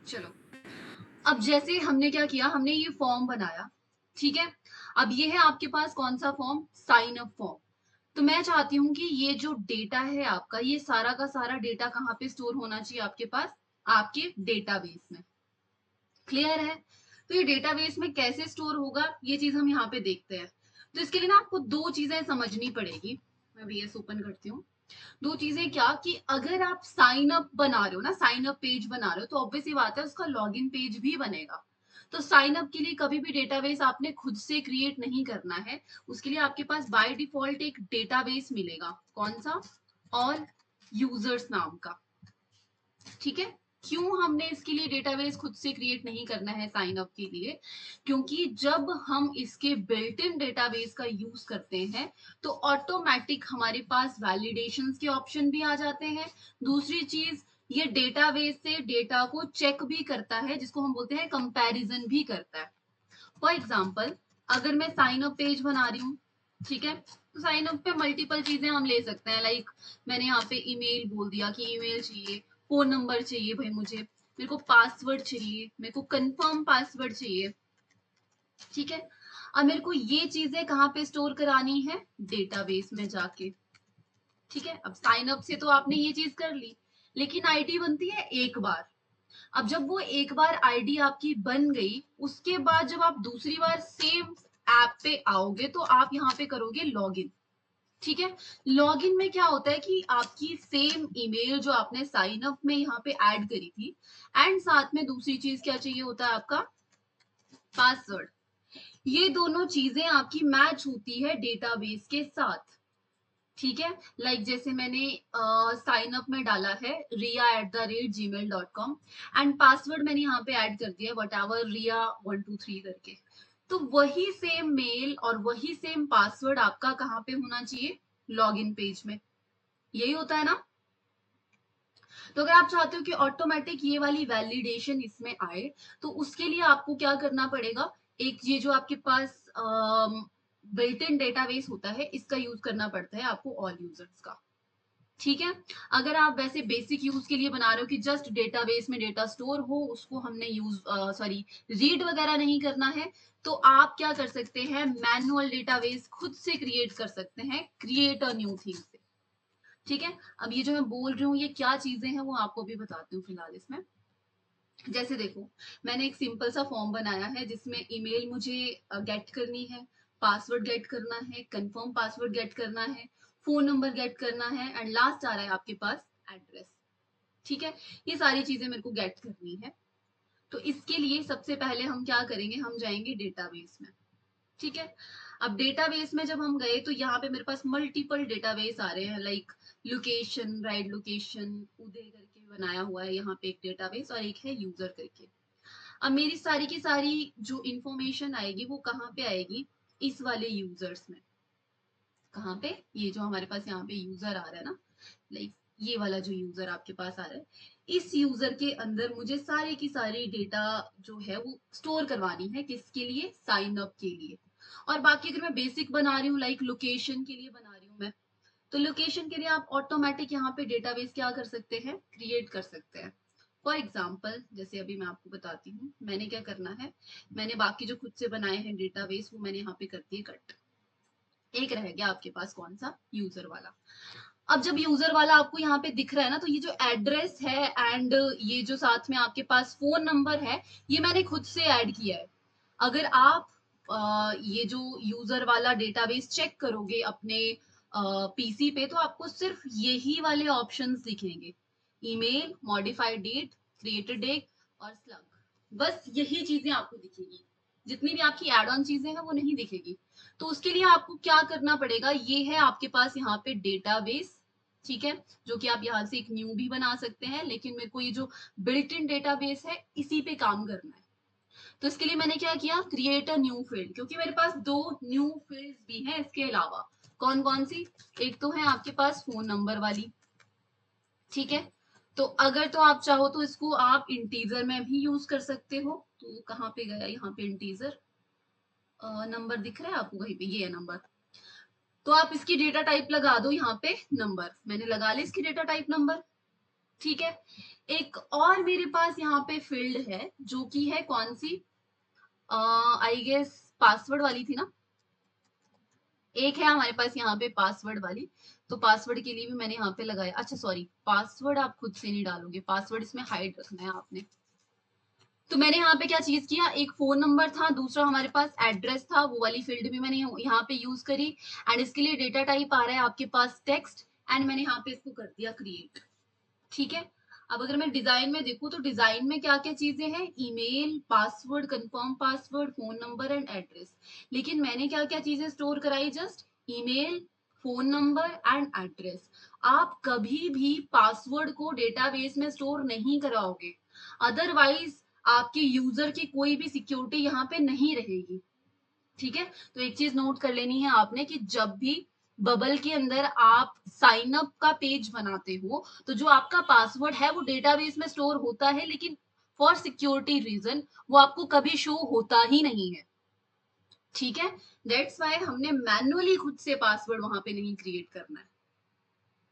चलो, अब जैसे हमने क्या किया, हमने ये फॉर्म बनाया, ठीक है। अब ये है आपके पास कौन सा फॉर्म, साइन अप फॉर्म। तो मैं चाहती हूँ कि ये जो डेटा है आपका, ये सारा का सारा डेटा कहाँ पे स्टोर होना चाहिए आपके पास, आपके डेटाबेस में। क्लियर है। तो ये डेटाबेस में कैसे स्टोर होगा, ये चीज हम यहाँ पे देखते हैं। तो इसके लिए ना आपको दो चीजें समझनी पड़ेगी। मैं वीएस ओपन करती हूँ। दो चीजें क्या, कि अगर आप साइन अप बना रहे हो ना, साइन अप पेज बना रहे हो, तो ऑब्वियस ही बात है उसका लॉगिन पेज भी बनेगा। तो साइन अप के लिए कभी भी डेटाबेस आपने खुद से क्रिएट नहीं करना है। उसके लिए आपके पास बाय डिफॉल्ट एक डेटाबेस मिलेगा, कौन सा, ऑल यूजर्स नाम का। ठीक है। क्यों हमने इसके लिए डेटाबेस खुद से क्रिएट नहीं करना है साइन अप के लिए, क्योंकि जब हम इसके बिल्ट इन डेटाबेस का यूज करते हैं तो ऑटोमेटिक हमारे पास वैलिडेशंस के ऑप्शन भी आ जाते हैं। दूसरी चीज, ये डेटाबेस से डेटा को चेक भी करता है, जिसको हम बोलते हैं कंपैरिजन भी करता है। फॉर एग्जाम्पल, अगर मैं साइन अप पेज बना रही हूँ, ठीक है, तो साइन अप पे मल्टीपल चीजें हम ले सकते हैं। लाइक मैंने यहाँ पे ईमेल बोल दिया कि ईमेल चाहिए, फोन नंबर चाहिए भाई मुझे, मेरे को पासवर्ड चाहिए, मेरे को कंफर्म पासवर्ड चाहिए। ठीक है। अब मेरे को ये चीजें कहाँ पे स्टोर करानी है, डेटाबेस में जाके। ठीक है। अब साइन अप से तो आपने ये चीज कर ली, लेकिन आईडी बनती है एक बार। अब जब वो एक बार आईडी आपकी बन गई, उसके बाद जब आप दूसरी बार सेम ऐप पे आओगे तो आप यहाँ पे करोगे लॉगिन। ठीक है। लॉगिन में क्या होता है कि आपकी सेम ईमेल जो आपने साइन अप में यहाँ पे ऐड करी थी, एंड साथ में दूसरी चीज क्या चाहिए होता है आपका, पासवर्ड। ये दोनों चीजें आपकी मैच होती है डेटाबेस के साथ। ठीक है। लाइक जैसे मैंने साइन अप में डाला है ria@gmail.com, एंड पासवर्ड मैंने यहाँ पे ऐड कर दिया वट एवर ria123 करके। तो वही सेम मेल और वही सेम पासवर्ड आपका कहाँ पे होना चाहिए, लॉगिन पेज में। यही होता है ना। तो अगर आप चाहते हो कि ऑटोमेटिक ये वाली वैलिडेशन इसमें आए, तो उसके लिए आपको क्या करना पड़ेगा, एक ये जो आपके पास बिल्ट इन डेटाबेस होता है, इसका यूज करना पड़ता है आपको ऑल यूजर्स का। ठीक है। अगर आप वैसे बेसिक यूज के लिए बना रहे हो कि जस्ट डेटाबेस में डेटा स्टोर हो, उसको हमने यूज सॉरी रीड वगैरह नहीं करना है, तो आप क्या कर सकते हैं, मैनुअल डेटाबेस खुद से क्रिएट कर सकते हैं, क्रिएट अ न्यू थिंग से। ठीक है। अब ये जो मैं बोल रही हूँ ये क्या चीजें हैं वो आपको भी बताती हूँ फिलहाल इसमें। जैसे देखो, मैंने एक सिंपल सा फॉर्म बनाया है जिसमें ईमेल मुझे गेट करनी है, पासवर्ड गेट करना है, कंफर्म पासवर्ड गेट करना है, फोन नंबर गेट करना है, एंड लास्ट आ रहा है आपके पास एड्रेस। ठीक है। ये सारी चीजें मेरे को गेट करनी है। तो इसके लिए सबसे पहले हम क्या करेंगे, हम जाएंगे डेटाबेस में। ठीक है। अब डेटाबेस में जब हम गए तो यहाँ पे मेरे पास मल्टीपल डेटाबेस आ रहे हैं, लाइक लोकेशन, राइट लोकेशन, उदय करके बनाया हुआ है यहाँ पे एक डेटाबेस, और एक है यूजर करके। अब मेरी सारी की सारी जो इंफॉर्मेशन आएगी वो कहाँ पे आएगी, इस वाले यूजर्स में। कहाँ पे, ये जो हमारे पास यहाँ पे यूजर आ रहा है ना, लाइक ये वाला जो यूजर आपके पास आ रहा है, इस यूजर के अंदर मुझे सारी की सारी डेटा जो है वो स्टोर करवानी है, किसके लिए, साइन अप के लिए। और बाकी अगर मैं बेसिक बना रही हूँ, लाइक लोकेशन के लिए बना रही हूँ मैं, तो लोकेशन के लिए आप ऑटोमेटिक यहाँ पे डेटाबेस क्या कर सकते हैं, क्रिएट कर सकते हैं। फॉर एग्जाम्पल, जैसे अभी मैं आपको बताती हूँ मैंने क्या करना है, मैंने बाकी जो खुद से बनाए हैं डेटाबेस वो मैंने यहाँ पे कर दिए कट। एक रह गया आपके पास कौन सा, यूजर वाला। अब जब यूजर वाला आपको यहाँ पे दिख रहा है ना, तो ये जो एड्रेस है एंड ये जो साथ में आपके पास फोन नंबर है, ये मैंने खुद से ऐड किया है। अगर आप ये जो यूजर वाला डेटाबेस चेक करोगे अपने पीसी पे, तो आपको सिर्फ यही वाले ऑप्शंस दिखेंगे, email, modified date, created date और स्लग। बस यही चीजें आपको दिखेगी, जितनी भी आपकी एड ऑन चीजें हैं वो नहीं दिखेगी। तो उसके लिए आपको क्या करना पड़ेगा, ये है आपके पास यहाँ पे डेटाबेस। ठीक है। जो कि आप यहाँ से एक न्यू भी बना सकते हैं, लेकिन मेरे को ये जो बिल्ट इन डेटाबेस है इसी पे काम करना है। तो इसके लिए मैंने क्या किया, क्रिएट अ न्यू फील्ड, क्योंकि मेरे पास दो न्यू फील्ड्स भी हैं इसके अलावा। कौन कौन सी, एक तो है आपके पास फोन नंबर वाली। ठीक है। तो अगर तो आप चाहो तो इसको आप इंटीजर में भी यूज कर सकते हो। तो कहाँ पे गया यहाँ पे इंटीजर, नंबर दिख रहा है आपको कहीं पे, ये है नंबर। तो आप इसकी डेटा टाइप लगा दो यहाँ पे नंबर, मैंने लगा ली इसकी डेटा टाइप नंबर। ठीक है। एक और मेरे पास यहाँ पे फील्ड है जो कि है कौन सी, आई गेस पासवर्ड वाली थी ना। एक है हमारे पास यहाँ पे पासवर्ड वाली, तो पासवर्ड के लिए भी मैंने यहाँ पे लगाया। अच्छा सॉरी, पासवर्ड आप खुद से नहीं डालोगे, पासवर्ड इसमें हाइड रखना है आपने। तो मैंने यहाँ पे क्या चीज किया, एक फोन नंबर था, दूसरा हमारे पास एड्रेस था, वो वाली फील्ड भी मैंने यहाँ पे यूज करी। एंड इसके लिए डेटा टाइप आ रहा है आपके पास टेक्स्ट, एंड मैंने यहाँ पे इसको कर दिया क्रिएट। ठीक है। अब अगर मैं डिजाइन में देखूं तो डिजाइन में क्या क्या चीजें हैं, email, password, confirm password, phone number and address. लेकिन मैंने क्या क्या चीजें स्टोर कराई, just email, phone number and address. आप कभी भी पासवर्ड को डेटाबेस में स्टोर नहीं कराओगे, अदरवाइज आपके यूजर की कोई भी सिक्योरिटी यहाँ पे नहीं रहेगी। ठीक है। तो एक चीज नोट कर लेनी है आपने कि जब भी बबल के अंदर आप साइन अप का पेज बनाते हो तो जो आपका पासवर्ड है वो डेटाबेस में स्टोर होता है, लेकिन फॉर सिक्योरिटी रीजन वो आपको कभी शो होता ही नहीं है। ठीक है। दैट्स वाई हमने मैन्युअली खुद से पासवर्ड वहां पे नहीं क्रिएट करना है।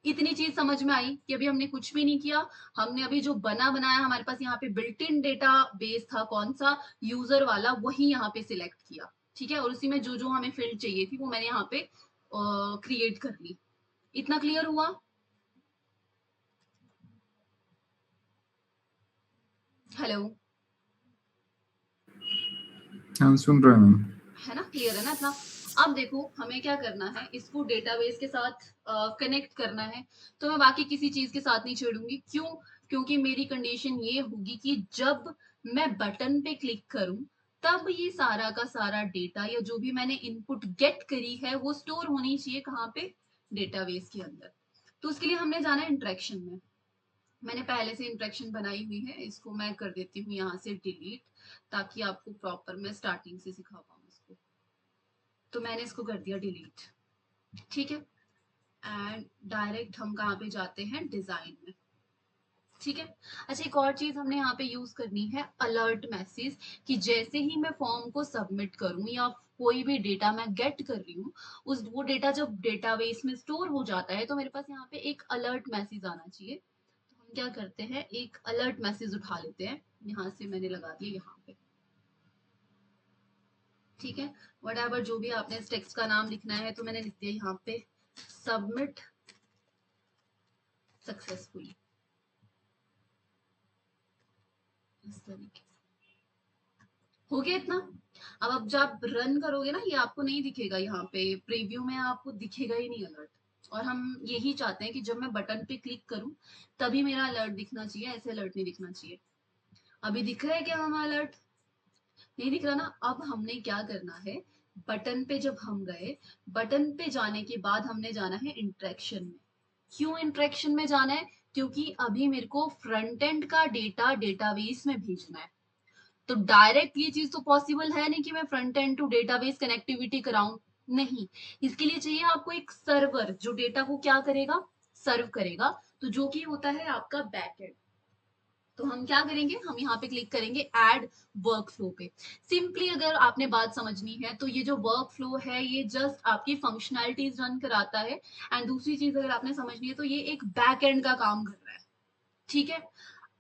इतनी चीज समझ में आई कि अभी हमने कुछ भी नहीं किया। हमने अभी जो बना बनाया हमारे पास यहाँ पे बिल्ट इन डेटा बेस था, कौन सा, यूजर वाला, वही यहाँ पे सिलेक्ट किया। ठीक है। और उसी में जो जो हमें फील्ड चाहिए थी वो मैंने यहाँ पे क्रिएट कर ली। इतना क्लियर हुआ? हेलो? हाँ सुन रहे हैं। है ना, क्लियर है ना इतना? अब देखो हमें क्या करना है, इसको डेटाबेस के साथ कनेक्ट करना है। तो मैं बाकी किसी चीज के साथ नहीं छेड़ूंगी। क्यों? क्योंकि मेरी कंडीशन ये होगी कि जब मैं बटन पे क्लिक करूं तब ये सारा का सारा डेटा या जो भी मैंने इनपुट गेट करी है वो स्टोर होनी चाहिए कहाँ पे, डेटाबेस के अंदर। तो उसके लिए हमने जाना है इंटरेक्शन में। मैंने पहले से इंटरेक्शन बनाई हुई है, इसको मैं कर देती हूँ यहाँ से डिलीट, ताकि आपको प्रॉपर मैं स्टार्टिंग से सिखा पाऊँ इसको। तो मैंने इसको कर दिया डिलीट। ठीक है। एंड डायरेक्ट हम कहाँ पे जाते हैं, डिजाइन में। ठीक है। अच्छा, एक और चीज हमने यहाँ पे यूज करनी है, अलर्ट मैसेज, कि जैसे ही मैं फॉर्म को सबमिट करूं या कोई भी डेटा मैं गेट कर रही हूँ, उस वो डेटा जब डेटाबेस में स्टोर हो जाता है तो मेरे पास यहाँ पे एक अलर्ट मैसेज आना चाहिए। तो हम क्या करते हैं, एक अलर्ट मैसेज उठा लेते हैं, यहाँ से मैंने लगा दिया यहाँ पे। ठीक है। वट जो भी आपने इस टेक्स्ट का नाम लिखना है तो मैंने लिख दिया यहाँ पे, सबमिट सक्सेसफुली, इस तरीके से। हो गया इतना? अब जब आप रन करोगे ना, ये आपको नहीं दिखेगा, यहाँ पे प्रीव्यू में आपको दिखेगा ही नहीं अलर्ट। और हम यही चाहते हैं कि जब मैं बटन पे क्लिक करूं तभी मेरा अलर्ट दिखना चाहिए, ऐसे अलर्ट नहीं दिखना चाहिए। अभी दिख रहा है क्या हमारा अलर्ट? नहीं दिख रहा ना? अब हमने क्या करना है, बटन पे जब हम गए, बटन पे जाने के बाद हमने जाना है इंटरेक्शन में। क्यों इंटरेक्शन में जाना है? क्योंकि अभी मेरे को फ्रंट एंड का डेटा डेटाबेस में भेजना है। तो डायरेक्ट ये चीज तो पॉसिबल है नहीं कि मैं front end to database connectivity कराऊं। नहीं, इसके लिए चाहिए आपको एक सर्वर जो डेटा को क्या करेगा, सर्व करेगा। तो जो कि होता है आपका बैकएंड। तो हम क्या करेंगे, हम यहाँ पे क्लिक करेंगे ऐड वर्क फ्लो पे। सिंपली अगर आपने बात समझनी है तो ये जो वर्क फ्लो है ये जस्ट आपकी फंक्शनैलिटीज रन कराता है। एंड दूसरी चीज अगर आपने समझनी है तो ये एक बैक एंड का काम कर रहा है। ठीक है।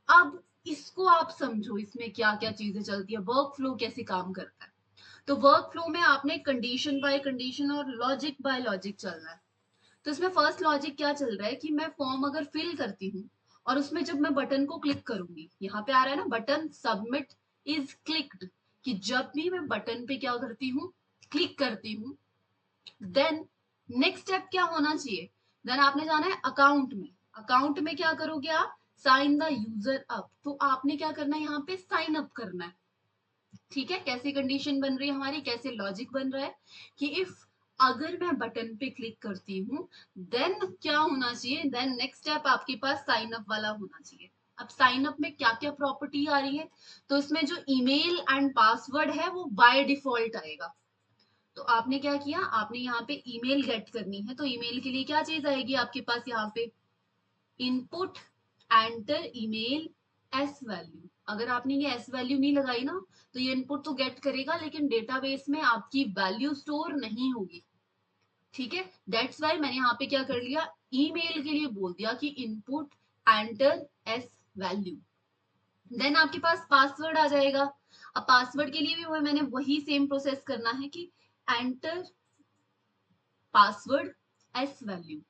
अब इसको आप समझो, इसमें क्या क्या चीजें चलती है, वर्क फ्लो कैसे काम करता है। तो वर्क फ्लो में आपने कंडीशन बाय कंडीशन और लॉजिक बाय लॉजिक चलना है। तो इसमें फर्स्ट लॉजिक क्या चल रहा है कि मैं फॉर्म अगर फिल करती हूँ और उसमें जब मैं बटन को क्लिक करूंगी, यहाँ पे आ रहा है ना बटन सबमिट इज क्लिक्ड, कि जब भी मैं बटन पे क्या करती हूँ, क्लिक करती हूँ, देन नेक्स्ट स्टेप क्या होना चाहिए, देन आपने जाना है अकाउंट में। अकाउंट में क्या करोगे आप, साइन द यूजर अप। तो आपने क्या करना है, यहाँ पे साइन अप करना है। ठीक है। कैसी कंडीशन बन रही है हमारी, कैसे लॉजिक बन रहा है कि इफ अगर मैं बटन पे क्लिक करती हूँ देन क्या होना चाहिए, देन नेक्स्ट स्टेप आपके पास साइन अप वाला होना चाहिए। अब साइन अप में क्या क्या प्रॉपर्टी आ रही है, तो इसमें जो ईमेल एंड पासवर्ड है वो बाय डिफॉल्ट आएगा। तो आपने क्या किया, आपने यहाँ पे ईमेल गेट करनी है, तो ईमेल के लिए क्या चीज आएगी आपके पास, यहाँ पे input enter email S value. अगर आपने ये एस वैल्यू नहीं लगाई ना तो ये इनपुट तो गेट करेगा लेकिन डेटाबेस में आपकी वैल्यू स्टोर नहीं होगी। ठीक है। दैट्स वाई मैंने यहाँ पे क्या कर लिया, ईमेल के लिए बोल दिया कि input enter S value. Then आपके पास पासवर्ड आ जाएगा। अब पासवर्ड के लिए भी मैंने वही सेम प्रोसेस करना है कि एंटर पासवर्ड एस वैल्यू।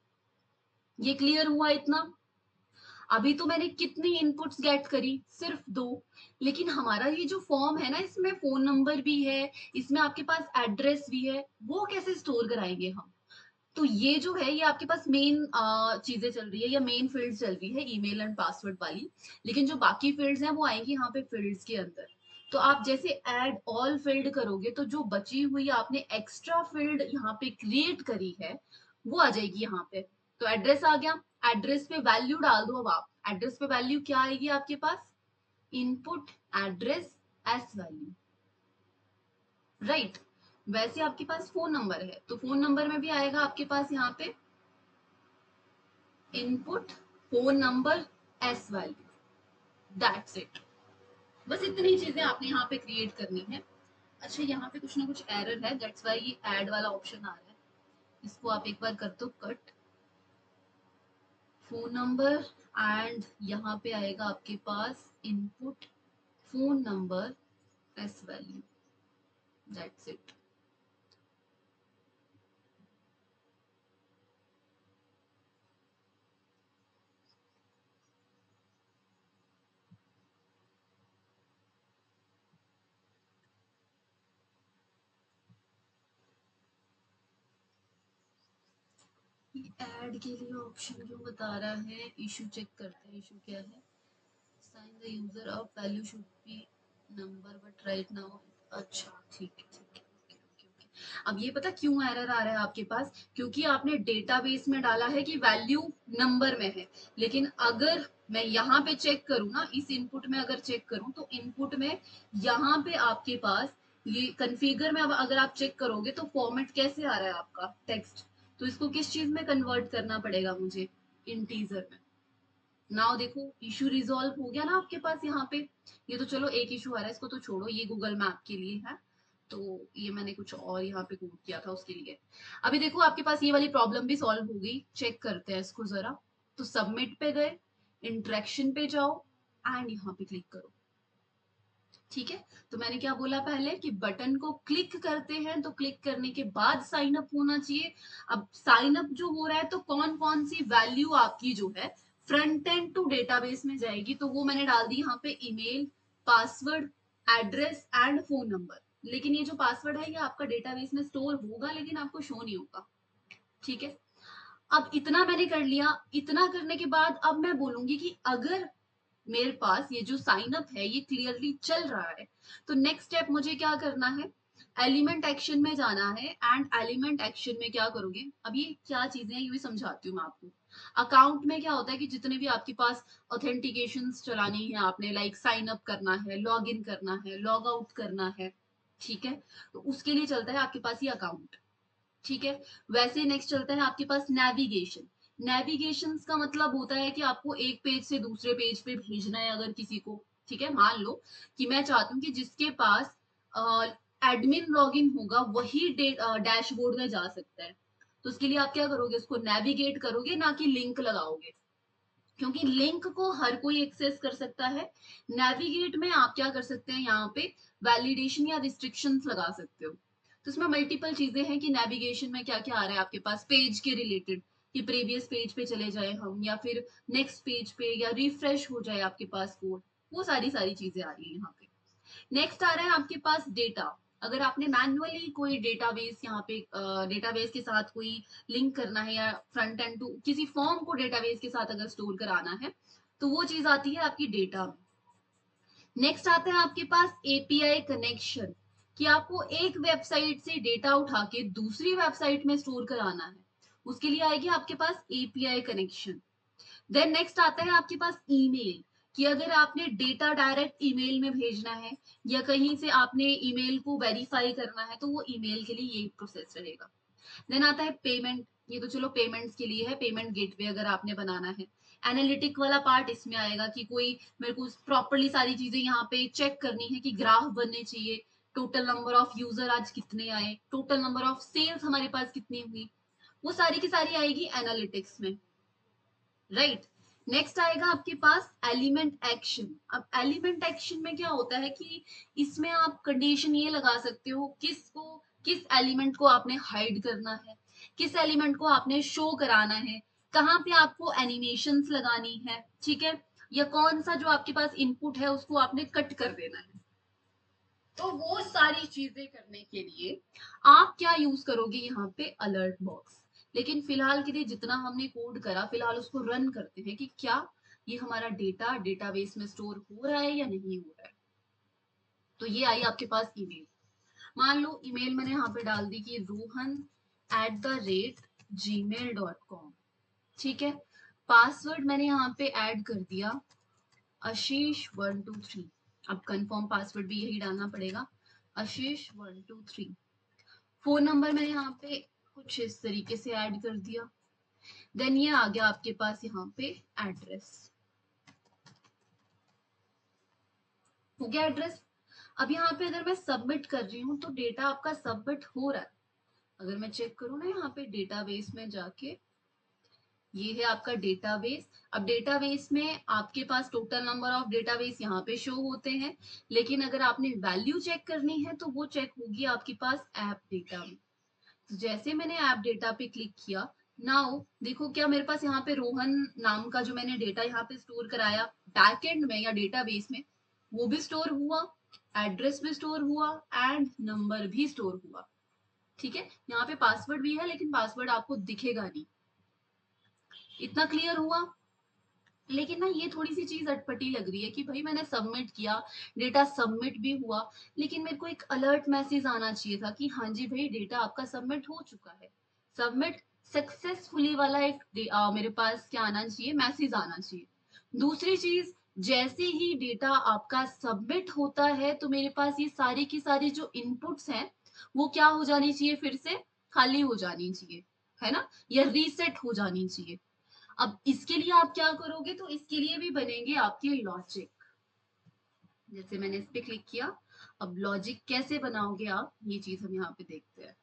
ये क्लियर हुआ इतना? अभी तो मैंने कितनी इनपुट्स गेट करी? सिर्फ 2। लेकिन हमारा ये जो फॉर्म है ना, इसमें फोन नंबर भी है, इसमें आपके पास एड्रेस भी है, वो कैसे स्टोर कराएंगे हम? तो ये जो है, ये आपके पास मेन चीजें चल रही है या मेन फील्ड चल रही है ईमेल एंड पासवर्ड वाली। लेकिन जो बाकी फील्ड्स हैं वो आएंगी यहाँ पे फील्ड्स के अंदर। तो आप जैसे ऐड ऑल फील्ड करोगे तो जो बची हुई आपने एक्स्ट्रा फील्ड यहाँ पे क्रिएट करी है वो आ जाएगी यहाँ पे। तो एड्रेस आ गया, एड्रेस पे वैल्यू डाल दो। अब आप एड्रेस पे वैल्यू क्या आएगी आपके पास? Input address as value, right. वैसे आपके पास फोन नंबर है तो फोन नंबर में भी आएगा आपके पास यहाँ पे input phone number as value. That's it. बस इतनी चीजें आपने यहाँ पे क्रिएट करनी है। अच्छा, यहाँ पे कुछ ना कुछ एरर है, दैट्स वाई ये ऐड वाला ऑप्शन आ रहा है। इसको आप एक बार कर दो कट, फोन नंबर, एंड यहाँ पे आएगा आपके पास input phone number as value. That's it. Add के लिए ऑप्शन क्यों बता रहा है? इशू चेक करते हैं, इशू क्या है। Sign the user of value should be number but right now. अच्छा, ठीक है ठीक है, ओके ओके ओके। अब ये पता क्यों एरर आ रहा है आपके पास? क्योंकि आपने डेटाबेस में डाला है कि वैल्यू नंबर में है। लेकिन अगर मैं यहाँ पे चेक करूँ ना, इस इनपुट में अगर चेक करूँ तो इनपुट में यहाँ पे आपके पास ये कन्फिगर में अब अगर आप चेक करोगे तो फॉर्मेट कैसे आ रहा है आपका टेक्स्ट। तो इसको किस चीज में कन्वर्ट करना पड़ेगा मुझे? इंटीजर में। नाउ देखो, इशू रिजॉल्व हो गया ना आपके पास यहाँ पे। ये तो चलो एक इशू आ रहा है, इसको तो छोड़ो, ये गूगल मैप के लिए है। तो ये मैंने कुछ और यहाँ पे कोड किया था उसके लिए। अभी देखो आपके पास ये वाली प्रॉब्लम भी सॉल्व हो गई। चेक करते हैं इसको जरा। तो सबमिट पे गए, इंटरेक्शन पे जाओ एंड यहाँ पे क्लिक करो। ठीक है। तो मैंने क्या बोला पहले कि बटन को क्लिक करते हैं तो क्लिक करने के बाद साइन अप होना चाहिए। अब साइन अप जो हो रहा है तो कौन कौन सी वैल्यू आपकी जो है फ्रंट एंड टू डेटाबेस में जाएगी, तो वो मैंने डाल दी यहाँ पे email, password, address and phone number. लेकिन ये जो पासवर्ड है ये आपका डेटाबेस में स्टोर होगा लेकिन आपको शो नहीं होगा। ठीक है। अब इतना मैंने कर लिया। इतना करने के बाद अब मैं बोलूंगी कि अगर मेरे पास ये जो साइन अप है ये क्लियरली चल रहा है तो नेक्स्ट स्टेप मुझे क्या करना है? एलिमेंट एक्शन में जाना है। एंड एलिमेंट एक्शन में क्या करोगे? अब ये क्या चीजें हैं ये भी समझाती हूँ मैं आपको। अकाउंट में क्या होता है कि जितने भी आपके पास ऑथेंटिकेशन चलानी है आपने, लाइक साइन अप करना है, लॉग इन करना है, लॉग आउट करना है, ठीक है, तो उसके लिए चलता है आपके पास ये अकाउंट। ठीक है। वैसे नेक्स्ट चलता है आपके पास नेविगेशन। नेविगेशन का मतलब होता है कि आपको एक पेज से दूसरे पेज पे भेजना है अगर किसी को। ठीक है, मान लो कि मैं चाहती हूँ कि जिसके पास एडमिन लॉगिन होगा वही डैशबोर्ड में जा सकता है। तो उसके लिए आप क्या करोगे? उसको नेविगेट करोगे, ना कि लिंक लगाओगे। क्योंकि लिंक को हर कोई एक्सेस कर सकता है। नेविगेट में आप क्या कर सकते हैं? यहाँ पे वैलिडेशन या रिस्ट्रिक्शंस लगा सकते हो। तो इसमें मल्टीपल चीजें हैं कि नेविगेशन में क्या क्या आ रहा है आपके पास पेज के रिलेटेड, कि प्रीवियस पेज पे चले जाए हम या फिर नेक्स्ट पेज पे, या रिफ्रेश हो जाए आपके पास कोड। वो सारी सारी चीजें आ रही है यहाँ पे। नेक्स्ट आ रहा है आपके पास डेटा। अगर आपने मैन्युअली कोई डेटाबेस यहाँ पे डेटाबेस के साथ कोई लिंक करना है या फ्रंट एंड टू किसी फॉर्म को डेटाबेस के साथ अगर स्टोर कराना है तो वो चीज आती है आपकी डेटा में। नेक्स्ट आता है आपके पास एपीआई कनेक्शन, कि आपको एक वेबसाइट से डेटा उठा के दूसरी वेबसाइट में स्टोर कराना है, उसके लिए आएगी आपके पास एपीआई कनेक्शन। देन नेक्स्ट आता है आपके पास ईमेल, कि अगर आपने डेटा डायरेक्ट ईमेल में भेजना है या कहीं से आपने ईमेल को वेरीफाई करना है तो वो ईमेल के लिए यही प्रोसेस रहेगा। देन आता है पेमेंट। ये तो चलो पेमेंट्स के लिए है, पेमेंट गेटवे अगर आपने बनाना है। एनालिटिक वाला पार्ट इसमें आएगा कि कोई मेरे को प्रॉपरली सारी चीजें यहाँ पे चेक करनी है कि ग्राफ बनने चाहिए, टोटल नंबर ऑफ यूजर आज कितने आए, टोटल नंबर ऑफ सेल्स हमारे पास कितनी हुई, वो सारी की सारी आएगी एनालिटिक्स में, राइट। नेक्स्ट आएगा आपके पास एलिमेंट एक्शन। अब एलिमेंट एक्शन में क्या होता है कि इसमें आप कंडीशन ये लगा सकते हो किस एलिमेंट को आपने हाइड करना है, किस एलिमेंट को आपने शो कराना है, कहाँ पे आपको एनिमेशंस लगानी है, ठीक है, या कौन सा जो आपके पास इनपुट है उसको आपने कट कर देना है। तो वो सारी चीजें करने के लिए आप क्या यूज करोगे यहाँ पे, अलर्ट बॉक्स। लेकिन फिलहाल के लिए जितना हमने कोड करा, फिलहाल उसको रन करते हैं कि क्या ये हमारा डेटा डेटाबेस में स्टोर हो रहा है या नहीं हो रहा है। तो ये आई आपके पास ईमेल। मान लो ईमेल मैंने यहाँ पे डाल दी कि rohan@gmail.com, ठीक है। पासवर्ड मैंने यहाँ पे ऐड कर दिया आशीष123। अब कंफर्म पासवर्ड भी यही डालना पड़ेगा, आशीष123। फोन नंबर मैंने यहाँ पे कुछ इस तरीके से ऐड कर दिया। देन ये आ गया आपके पास यहाँ पे एड्रेस, हो गया एड्रेस। अब यहाँ पे अगर मैं सबमिट कर रही हूँ तो डेटा आपका सबमिट हो रहा है। अगर मैं चेक करूँ ना यहाँ पे डेटाबेस में जाके, ये है आपका डेटाबेस। अब डेटाबेस में आपके पास टोटल नंबर ऑफ डेटाबेस यहाँ पे शो होते हैं, लेकिन अगर आपने वैल्यू चेक करनी है तो वो चेक होगी आपके पास ऐप डेटा में। तो जैसे मैंने ऐप डेटा पे क्लिक किया, नाउ देखो क्या मेरे पास यहाँ पे रोहन नाम का जो मैंने डेटा यहाँ पे स्टोर कराया बैकएंड में या डेटाबेस में, वो भी स्टोर हुआ, एड्रेस भी स्टोर हुआ एंड नंबर भी स्टोर हुआ, ठीक है। यहाँ पे पासवर्ड भी है लेकिन पासवर्ड आपको दिखेगा नहीं। इतना क्लियर हुआ। लेकिन ना ये थोड़ी सी चीज अटपटी लग रही है कि भाई मैंने सबमिट किया, डेटा सबमिट भी हुआ, लेकिन मेरे को एक अलर्ट मैसेज आना चाहिए था कि हाँ जी भाई डेटा आपका सबमिट हो चुका है, सबमिट सक्सेसफुली वाला एक मेरे पास क्या आना चाहिए, मैसेज आना चाहिए। दूसरी चीज, जैसे ही डेटा आपका सबमिट होता है तो मेरे पास ये सारी की सारी जो इनपुट्स हैं वो क्या हो जानी चाहिए, फिर से खाली हो जानी चाहिए, है ना, या रीसेट हो जानी चाहिए। अब इसके लिए आप क्या करोगे, तो इसके लिए भी बनेंगे आपके लॉजिक। जैसे मैंने इस पे क्लिक किया, अब लॉजिक कैसे बनाओगे आप, ये चीज हम यहाँ पे देखते हैं।